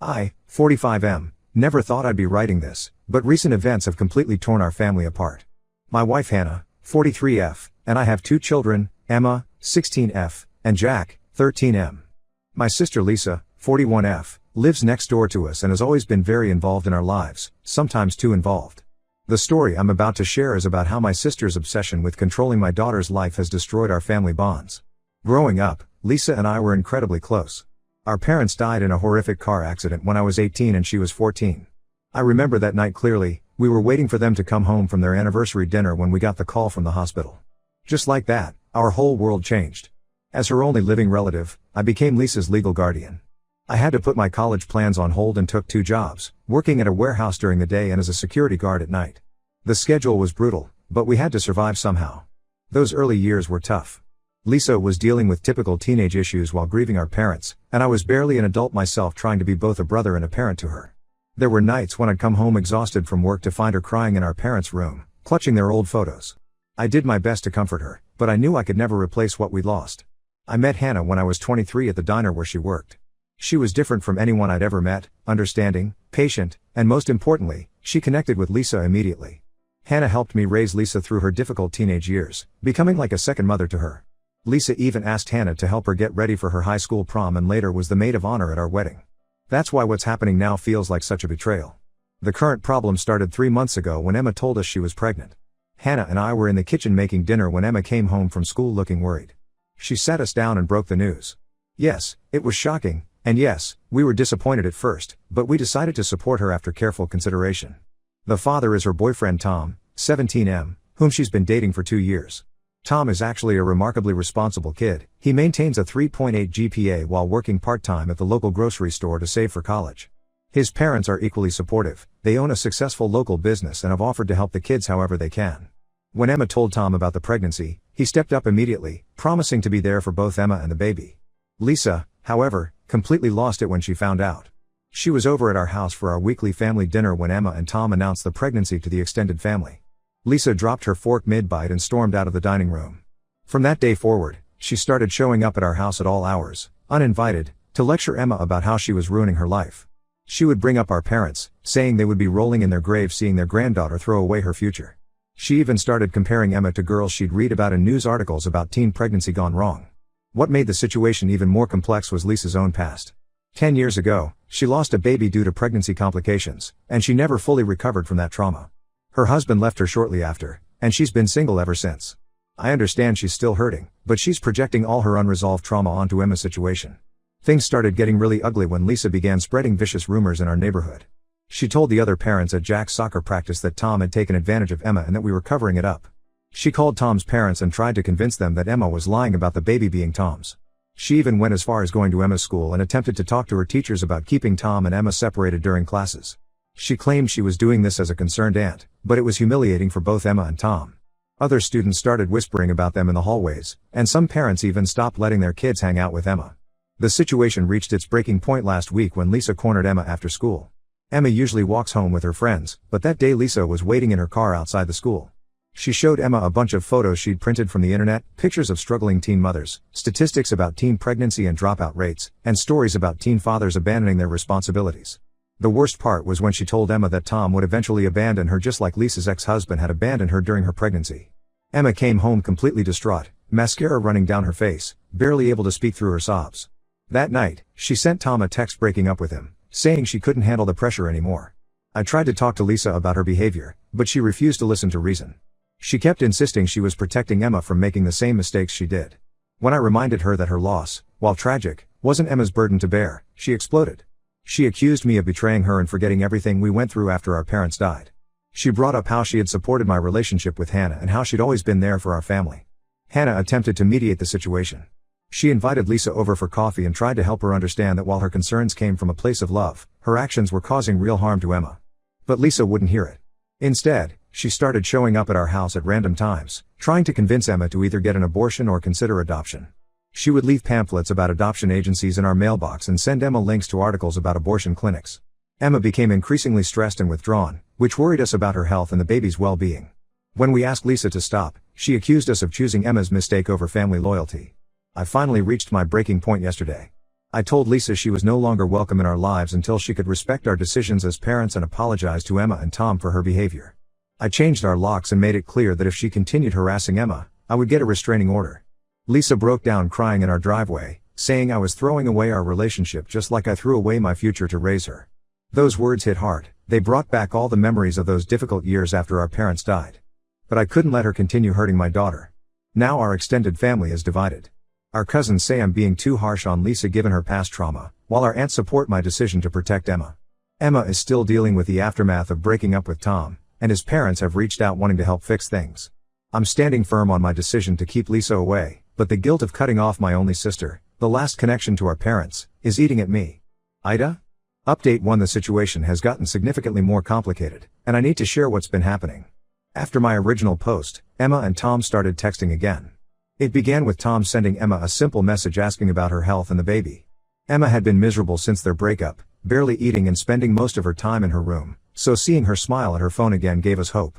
I, 45M, never thought I'd be writing this, but recent events have completely torn our family apart. My wife Hannah, 43F, and I have two children, Emma, 16F, and Jack, 13M. My sister Lisa, 41F, lives next door to us and has always been very involved in our lives, sometimes too involved. The story I'm about to share is about how my sister's obsession with controlling my daughter's life has destroyed our family bonds. Growing up, Lisa and I were incredibly close. Our parents died in a horrific car accident when I was 18 and she was 14. I remember that night clearly. We were waiting for them to come home from their anniversary dinner when we got the call from the hospital. Just like that, our whole world changed. As her only living relative, I became Lisa's legal guardian. I had to put my college plans on hold and took two jobs, working at a warehouse during the day and as a security guard at night. The schedule was brutal, but we had to survive somehow. Those early years were tough. Lisa was dealing with typical teenage issues while grieving our parents, and I was barely an adult myself trying to be both a brother and a parent to her. There were nights when I'd come home exhausted from work to find her crying in our parents' room, clutching their old photos. I did my best to comfort her, but I knew I could never replace what we'd lost. I met Hannah when I was 23 at the diner where she worked. She was different from anyone I'd ever met, understanding, patient, and most importantly, she connected with Lisa immediately. Hannah helped me raise Lisa through her difficult teenage years, becoming like a second mother to her. Lisa even asked Hannah to help her get ready for her high school prom and later was the maid of honor at our wedding. That's why what's happening now feels like such a betrayal. The current problem started 3 months ago when Emma told us she was pregnant. Hannah and I were in the kitchen making dinner when Emma came home from school looking worried. She sat us down and broke the news. Yes, it was shocking, and yes, we were disappointed at first, but we decided to support her after careful consideration. The father is her boyfriend Tom, 17M, whom she's been dating for 2 years. Tom is actually a remarkably responsible kid. He maintains a 3.8 GPA while working part-time at the local grocery store to save for college. His parents are equally supportive. They own a successful local business and have offered to help the kids however they can. When Emma told Tom about the pregnancy, he stepped up immediately, promising to be there for both Emma and the baby. Lisa, however, completely lost it when she found out. She was over at our house for our weekly family dinner when Emma and Tom announced the pregnancy to the extended family. Lisa dropped her fork mid-bite and stormed out of the dining room. From that day forward, she started showing up at our house at all hours, uninvited, to lecture Emma about how she was ruining her life. She would bring up our parents, saying they would be rolling in their grave seeing their granddaughter throw away her future. She even started comparing Emma to girls she'd read about in news articles about teen pregnancy gone wrong. What made the situation even more complex was Lisa's own past. 10 years ago, she lost a baby due to pregnancy complications, and she never fully recovered from that trauma. Her husband left her shortly after, and she's been single ever since. I understand she's still hurting, but she's projecting all her unresolved trauma onto Emma's situation. Things started getting really ugly when Lisa began spreading vicious rumors in our neighborhood. She told the other parents at Jack's soccer practice that Tom had taken advantage of Emma and that we were covering it up. She called Tom's parents and tried to convince them that Emma was lying about the baby being Tom's. She even went as far as going to Emma's school and attempted to talk to her teachers about keeping Tom and Emma separated during classes. She claimed she was doing this as a concerned aunt, but it was humiliating for both Emma and Tom. Other students started whispering about them in the hallways, and some parents even stopped letting their kids hang out with Emma. The situation reached its breaking point last week when Lisa cornered Emma after school. Emma usually walks home with her friends, but that day Lisa was waiting in her car outside the school. She showed Emma a bunch of photos she'd printed from the internet, pictures of struggling teen mothers, statistics about teen pregnancy and dropout rates, and stories about teen fathers abandoning their responsibilities. The worst part was when she told Emma that Tom would eventually abandon her just like Lisa's ex-husband had abandoned her during her pregnancy. Emma came home completely distraught, mascara running down her face, barely able to speak through her sobs. That night, she sent Tom a text breaking up with him, saying she couldn't handle the pressure anymore. I tried to talk to Lisa about her behavior, but she refused to listen to reason. She kept insisting she was protecting Emma from making the same mistakes she did. When I reminded her that her loss, while tragic, wasn't Emma's burden to bear, she exploded. She accused me of betraying her and forgetting everything we went through after our parents died. She brought up how she had supported my relationship with Hannah and how she'd always been there for our family. Hannah attempted to mediate the situation. She invited Lisa over for coffee and tried to help her understand that while her concerns came from a place of love, her actions were causing real harm to Emma. But Lisa wouldn't hear it. Instead, she started showing up at our house at random times, trying to convince Emma to either get an abortion or consider adoption. She would leave pamphlets about adoption agencies in our mailbox and send Emma links to articles about abortion clinics. Emma became increasingly stressed and withdrawn, which worried us about her health and the baby's well-being. When we asked Lisa to stop, she accused us of choosing Emma's mistake over family loyalty. I finally reached my breaking point yesterday. I told Lisa she was no longer welcome in our lives until she could respect our decisions as parents and apologize to Emma and Tom for her behavior. I changed our locks and made it clear that if she continued harassing Emma, I would get a restraining order. Lisa broke down crying in our driveway, saying I was throwing away our relationship just like I threw away my future to raise her. Those words hit hard. They brought back all the memories of those difficult years after our parents died. But I couldn't let her continue hurting my daughter. Now our extended family is divided. Our cousins say I'm being too harsh on Lisa given her past trauma, while our aunts support my decision to protect Emma. Emma is still dealing with the aftermath of breaking up with Tom, and his parents have reached out wanting to help fix things. I'm standing firm on my decision to keep Lisa away, but the guilt of cutting off my only sister, the last connection to our parents, is eating at me. Ida? Update 1: The situation has gotten significantly more complicated, and I need to share what's been happening. After my original post, Emma and Tom started texting again. It began with Tom sending Emma a simple message asking about her health and the baby. Emma had been miserable since their breakup, barely eating and spending most of her time in her room, so seeing her smile at her phone again gave us hope.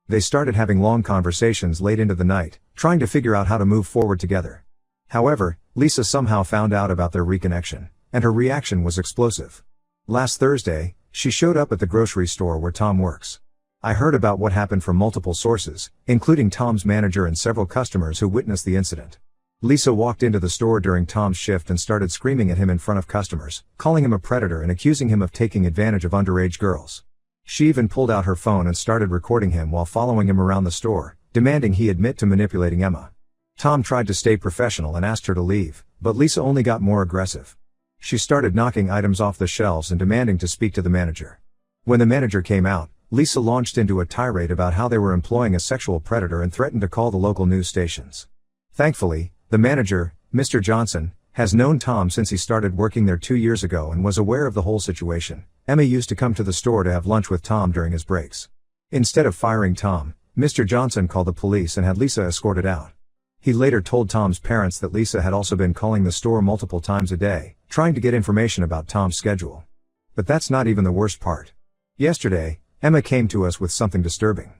They started having long conversations late into the night, trying to figure out how to move forward together. However, Lisa somehow found out about their reconnection, and her reaction was explosive. Last Thursday, she showed up at the grocery store where Tom works. I heard about what happened from multiple sources, including Tom's manager and several customers who witnessed the incident. Lisa walked into the store during Tom's shift and started screaming at him in front of customers, calling him a predator and accusing him of taking advantage of underage girls. She even pulled out her phone and started recording him while following him around the store, demanding he admit to manipulating Emma. Tom tried to stay professional and asked her to leave, but Lisa only got more aggressive. She started knocking items off the shelves and demanding to speak to the manager. When the manager came out, Lisa launched into a tirade about how they were employing a sexual predator and threatened to call the local news stations. Thankfully, the manager, Mr. Johnson, has known Tom since he started working there 2 years ago and was aware of the whole situation. Emma used to come to the store to have lunch with Tom during his breaks. Instead of firing Tom, Mr. Johnson called the police and had Lisa escorted out. He later told Tom's parents that Lisa had also been calling the store multiple times a day, trying to get information about Tom's schedule. But that's not even the worst part. Yesterday, Emma came to us with something disturbing.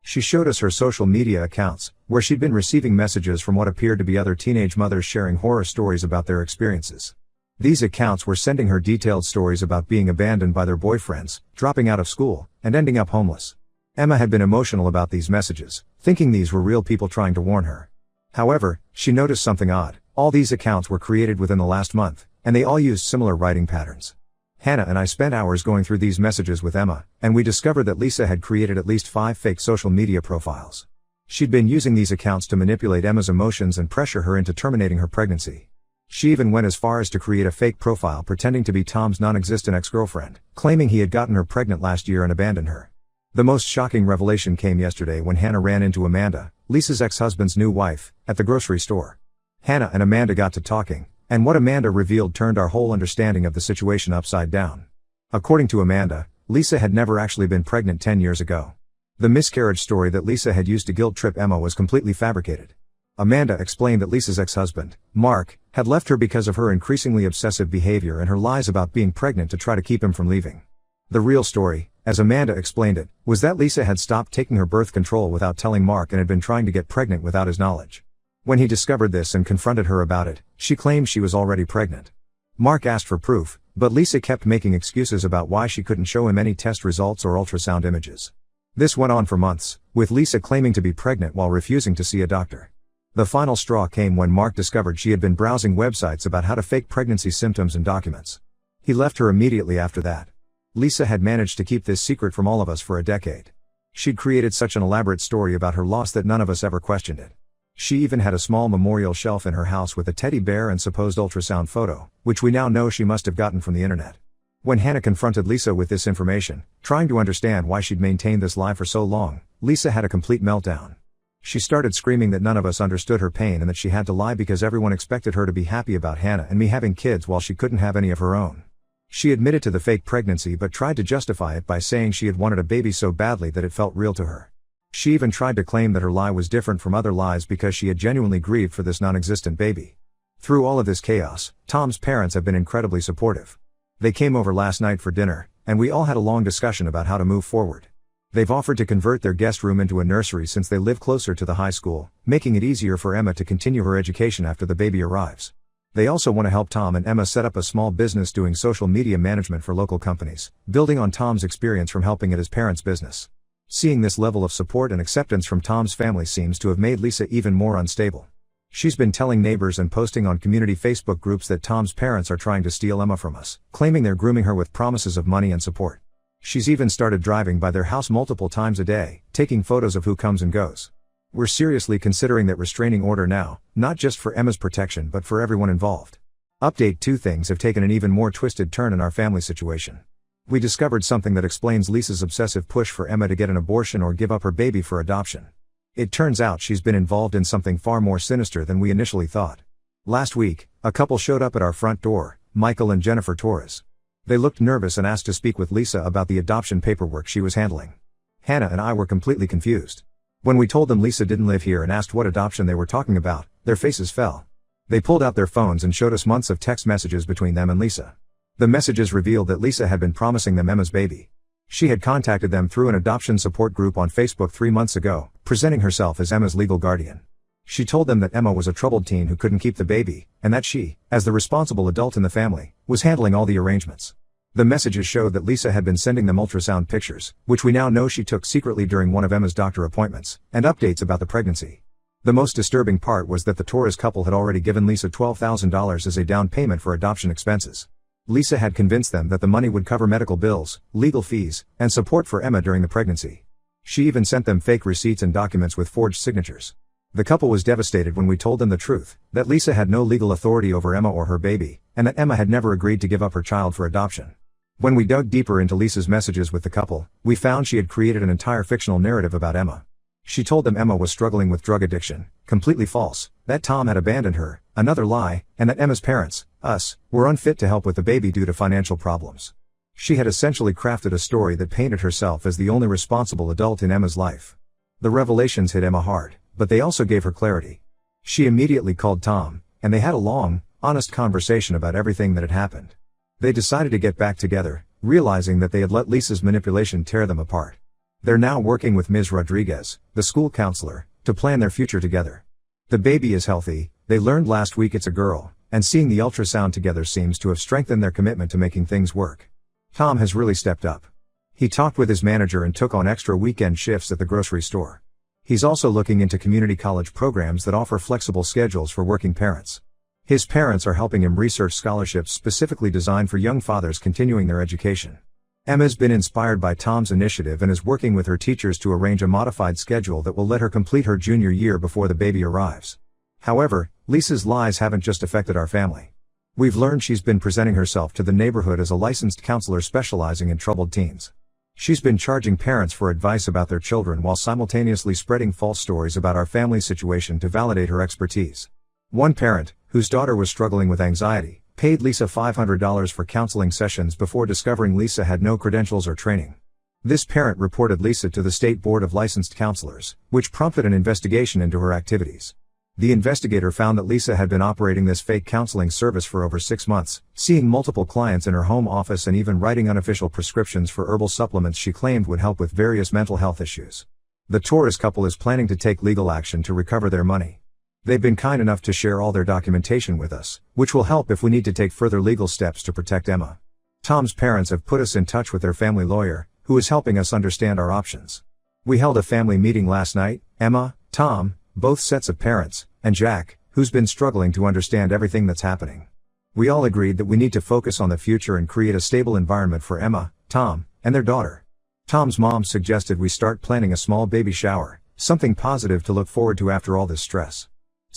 She showed us her social media accounts, where she'd been receiving messages from what appeared to be other teenage mothers sharing horror stories about their experiences. These accounts were sending her detailed stories about being abandoned by their boyfriends, dropping out of school, and ending up homeless. Emma had been emotional about these messages, thinking these were real people trying to warn her. However, she noticed something odd. All these accounts were created within the last month, and they all used similar writing patterns. Hannah and I spent hours going through these messages with Emma, and we discovered that Lisa had created at least 5 fake social media profiles. She'd been using these accounts to manipulate Emma's emotions and pressure her into terminating her pregnancy. She even went as far as to create a fake profile pretending to be Tom's non-existent ex-girlfriend, claiming he had gotten her pregnant last year and abandoned her. The most shocking revelation came yesterday when Hannah ran into Amanda, Lisa's ex-husband's new wife, at the grocery store. Hannah and Amanda got to talking, and what Amanda revealed turned our whole understanding of the situation upside down. According to Amanda, Lisa had never actually been pregnant 10 years ago. The miscarriage story that Lisa had used to guilt-trip Emma was completely fabricated. Amanda explained that Lisa's ex-husband, Mark, had left her because of her increasingly obsessive behavior and her lies about being pregnant to try to keep him from leaving. The real story, as Amanda explained it, was that Lisa had stopped taking her birth control without telling Mark and had been trying to get pregnant without his knowledge. When he discovered this and confronted her about it, she claimed she was already pregnant. Mark asked for proof, but Lisa kept making excuses about why she couldn't show him any test results or ultrasound images. This went on for months, with Lisa claiming to be pregnant while refusing to see a doctor. The final straw came when Mark discovered she had been browsing websites about how to fake pregnancy symptoms and documents. He left her immediately after that. Lisa had managed to keep this secret from all of us for a decade. She'd created such an elaborate story about her loss that none of us ever questioned it. She even had a small memorial shelf in her house with a teddy bear and supposed ultrasound photo, which we now know she must have gotten from the internet. When Hannah confronted Lisa with this information, trying to understand why she'd maintained this lie for so long, Lisa had a complete meltdown. She started screaming that none of us understood her pain and that she had to lie because everyone expected her to be happy about Hannah and me having kids while she couldn't have any of her own. She admitted to the fake pregnancy but tried to justify it by saying she had wanted a baby so badly that it felt real to her. She even tried to claim that her lie was different from other lies because she had genuinely grieved for this non-existent baby. Through all of this chaos, Tom's parents have been incredibly supportive. They came over last night for dinner, and we all had a long discussion about how to move forward. They've offered to convert their guest room into a nursery since they live closer to the high school, making it easier for Emma to continue her education after the baby arrives. They also want to help Tom and Emma set up a small business doing social media management for local companies, building on Tom's experience from helping at his parents' business. Seeing this level of support and acceptance from Tom's family seems to have made Lisa even more unstable. She's been telling neighbors and posting on community Facebook groups that Tom's parents are trying to steal Emma from us, claiming they're grooming her with promises of money and support. She's even started driving by their house multiple times a day, taking photos of who comes and goes. We're seriously considering that restraining order now, not just for Emma's protection but for everyone involved. Update: 2 things have taken an even more twisted turn in our family situation. We discovered something that explains Lisa's obsessive push for Emma to get an abortion or give up her baby for adoption. It turns out she's been involved in something far more sinister than we initially thought. Last week, a couple showed up at our front door, Michael and Jennifer Torres. They looked nervous and asked to speak with Lisa about the adoption paperwork she was handling. Hannah and I were completely confused. When we told them Lisa didn't live here and asked what adoption they were talking about, their faces fell. They pulled out their phones and showed us months of text messages between them and Lisa. The messages revealed that Lisa had been promising them Emma's baby. She had contacted them through an adoption support group on Facebook 3 months ago, presenting herself as Emma's legal guardian. She told them that Emma was a troubled teen who couldn't keep the baby, and that she, as the responsible adult in the family, was handling all the arrangements. The messages showed that Lisa had been sending them ultrasound pictures, which we now know she took secretly during one of Emma's doctor appointments, and updates about the pregnancy. The most disturbing part was that the Torres couple had already given Lisa $12,000 as a down payment for adoption expenses. Lisa had convinced them that the money would cover medical bills, legal fees, and support for Emma during the pregnancy. She even sent them fake receipts and documents with forged signatures. The couple was devastated when we told them the truth, that Lisa had no legal authority over Emma or her baby, and that Emma had never agreed to give up her child for adoption. When we dug deeper into Lisa's messages with the couple, we found she had created an entire fictional narrative about Emma. She told them Emma was struggling with drug addiction, completely false, that Tom had abandoned her, another lie, and that Emma's parents, us, were unfit to help with the baby due to financial problems. She had essentially crafted a story that painted herself as the only responsible adult in Emma's life. The revelations hit Emma hard, but they also gave her clarity. She immediately called Tom, and they had a long, honest conversation about everything that had happened. They decided to get back together, realizing that they had let Lisa's manipulation tear them apart. They're now working with Ms. Rodriguez, the school counselor, to plan their future together. The baby is healthy, they learned last week it's a girl, and seeing the ultrasound together seems to have strengthened their commitment to making things work. Tom has really stepped up. He talked with his manager and took on extra weekend shifts at the grocery store. He's also looking into community college programs that offer flexible schedules for working parents. His parents are helping him research scholarships specifically designed for young fathers continuing their education. Emma's been inspired by Tom's initiative and is working with her teachers to arrange a modified schedule that will let her complete her junior year before the baby arrives. However, Lisa's lies haven't just affected our family. We've learned she's been presenting herself to the neighborhood as a licensed counselor specializing in troubled teens. She's been charging parents for advice about their children while simultaneously spreading false stories about our family situation to validate her expertise. One parent, whose daughter was struggling with anxiety, paid Lisa $500 for counseling sessions before discovering Lisa had no credentials or training. This parent reported Lisa to the State Board of Licensed Counselors, which prompted an investigation into her activities. The investigator found that Lisa had been operating this fake counseling service for over 6 months, seeing multiple clients in her home office and even writing unofficial prescriptions for herbal supplements she claimed would help with various mental health issues. The Torres couple is planning to take legal action to recover their money. They've been kind enough to share all their documentation with us, which will help if we need to take further legal steps to protect Emma. Tom's parents have put us in touch with their family lawyer, who is helping us understand our options. We held a family meeting last night, Emma, Tom, both sets of parents, and Jack, who's been struggling to understand everything that's happening. We all agreed that we need to focus on the future and create a stable environment for Emma, Tom, and their daughter. Tom's mom suggested we start planning a small baby shower, something positive to look forward to after all this stress.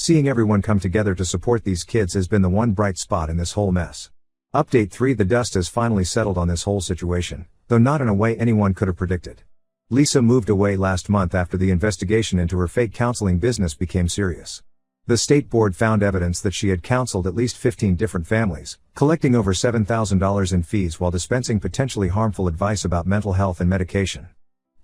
Seeing everyone come together to support these kids has been the one bright spot in this whole mess. Update 3: The dust has finally settled on this whole situation, though not in a way anyone could have predicted. Lisa moved away last month after the investigation into her fake counseling business became serious. The state board found evidence that she had counseled at least 15 different families, collecting over $7,000 in fees while dispensing potentially harmful advice about mental health and medication.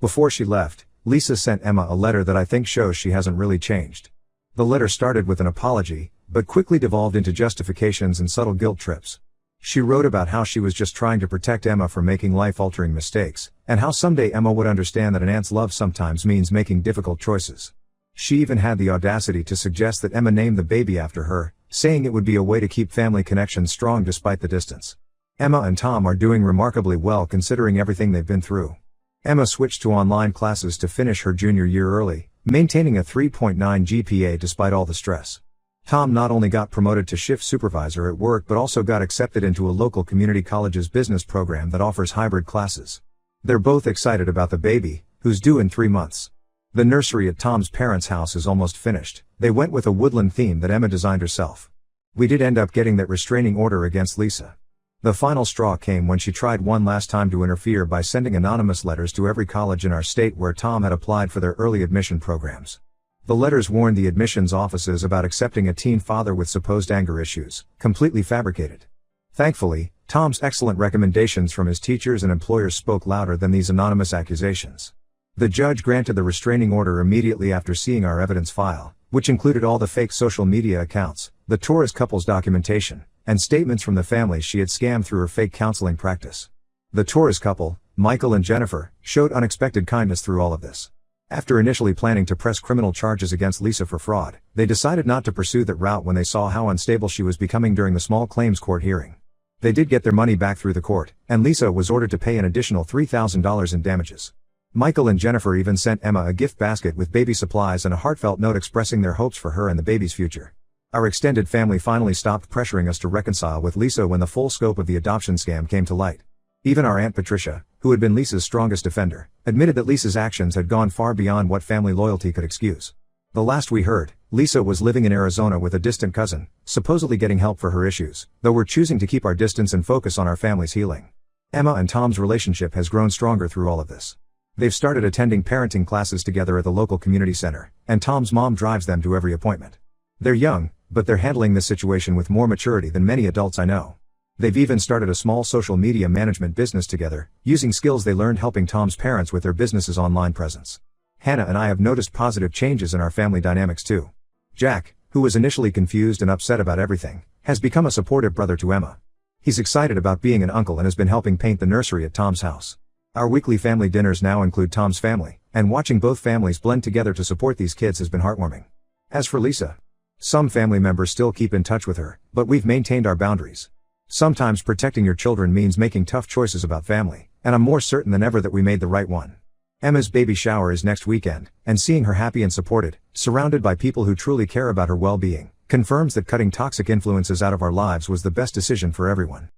Before she left, Lisa sent Emma a letter that I think shows she hasn't really changed. The letter started with an apology, but quickly devolved into justifications and subtle guilt trips. She wrote about how she was just trying to protect Emma from making life-altering mistakes, and how someday Emma would understand that an aunt's love sometimes means making difficult choices. She even had the audacity to suggest that Emma name the baby after her, saying it would be a way to keep family connections strong despite the distance. Emma and Tom are doing remarkably well considering everything they've been through. Emma switched to online classes to finish her junior year early, maintaining a 3.9 GPA despite all the stress. Tom not only got promoted to shift supervisor at work but also got accepted into a local community college's business program that offers hybrid classes. They're both excited about the baby, who's due in 3 months. The nursery at Tom's parents' house is almost finished. They went with a woodland theme that Emma designed herself. We did end up getting that restraining order against Lisa. The final straw came when she tried one last time to interfere by sending anonymous letters to every college in our state where Tom had applied for their early admission programs. The letters warned the admissions offices about accepting a teen father with supposed anger issues, completely fabricated. Thankfully, Tom's excellent recommendations from his teachers and employers spoke louder than these anonymous accusations. The judge granted the restraining order immediately after seeing our evidence file, which included all the fake social media accounts, the Torres couple's documentation, and statements from the families she had scammed through her fake counseling practice. The Torres couple, Michael and Jennifer, showed unexpected kindness through all of this. After initially planning to press criminal charges against Lisa for fraud, they decided not to pursue that route when they saw how unstable she was becoming during the small claims court hearing. They did get their money back through the court, and Lisa was ordered to pay an additional $3,000 in damages. Michael and Jennifer even sent Emma a gift basket with baby supplies and a heartfelt note expressing their hopes for her and the baby's future. Our extended family finally stopped pressuring us to reconcile with Lisa when the full scope of the adoption scam came to light. Even our Aunt Patricia, who had been Lisa's strongest defender, admitted that Lisa's actions had gone far beyond what family loyalty could excuse. The last we heard, Lisa was living in Arizona with a distant cousin, supposedly getting help for her issues, though we're choosing to keep our distance and focus on our family's healing. Emma and Tom's relationship has grown stronger through all of this. They've started attending parenting classes together at the local community center, and Tom's mom drives them to every appointment. They're young, but they're handling this situation with more maturity than many adults I know. They've even started a small social media management business together, using skills they learned helping Tom's parents with their business's online presence. Hannah and I have noticed positive changes in our family dynamics too. Jack, who was initially confused and upset about everything, has become a supportive brother to Emma. He's excited about being an uncle and has been helping paint the nursery at Tom's house. Our weekly family dinners now include Tom's family, and watching both families blend together to support these kids has been heartwarming. As for Lisa, some family members still keep in touch with her, but we've maintained our boundaries. Sometimes protecting your children means making tough choices about family, and I'm more certain than ever that we made the right one. Emma's baby shower is next weekend, and seeing her happy and supported, surrounded by people who truly care about her well-being, confirms that cutting toxic influences out of our lives was the best decision for everyone.